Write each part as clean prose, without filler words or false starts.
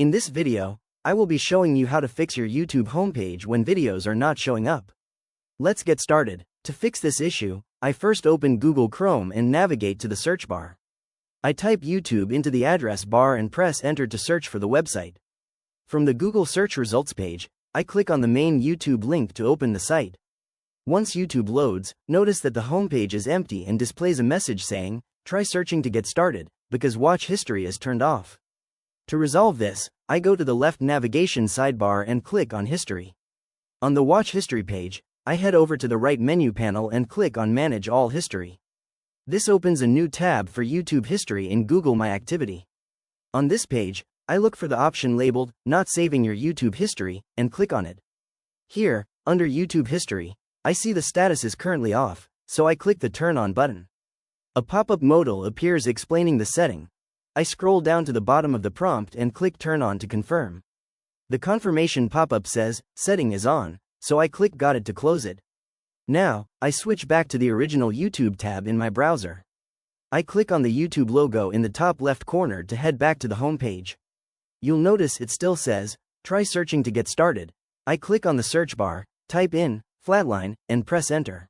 In this video, I will be showing you how to fix your YouTube homepage when videos are not showing up. Let's get started. To fix this issue, I first open Google Chrome and navigate to the search bar. I type YouTube into the address bar and press enter to search for the website. From the Google search results page, I click on the main YouTube link to open the site. Once YouTube loads, notice that the homepage is empty and displays a message saying, "Try searching to get started," because watch history is turned off. To resolve this, I go to the left navigation sidebar and click on History. On the Watch History page, I head over to the right menu panel and click on Manage All History. This opens a new tab for YouTube history in Google My Activity. On this page, I look for the option labeled Not Saving Your YouTube History and click on it. Here, under YouTube History, I see the status is currently off, so I click the Turn On button. A pop-up modal appears explaining the setting. I scroll down to the bottom of the prompt and click Turn On to confirm. The confirmation pop-up says, Setting is on, so I click Got it to close it. Now, I switch back to the original YouTube tab in my browser. I click on the YouTube logo in the top left corner to head back to the home page. You'll notice it still says, Try searching to get started. I click on the search bar, type in, Flatline, and press enter.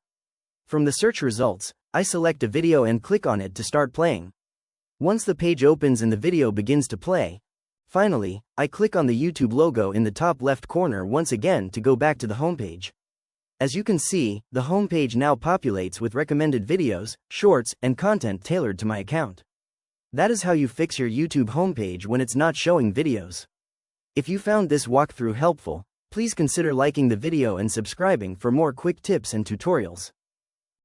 From the search results, I select a video and click on it to start playing. Once the page opens and the video begins to play, finally, I click on the YouTube logo in the top left corner once again to go back to the homepage. As you can see, the homepage now populates with recommended videos, shorts, and content tailored to my account. That is how you fix your YouTube homepage when it's not showing videos. If you found this walkthrough helpful, please consider liking the video and subscribing for more quick tips and tutorials.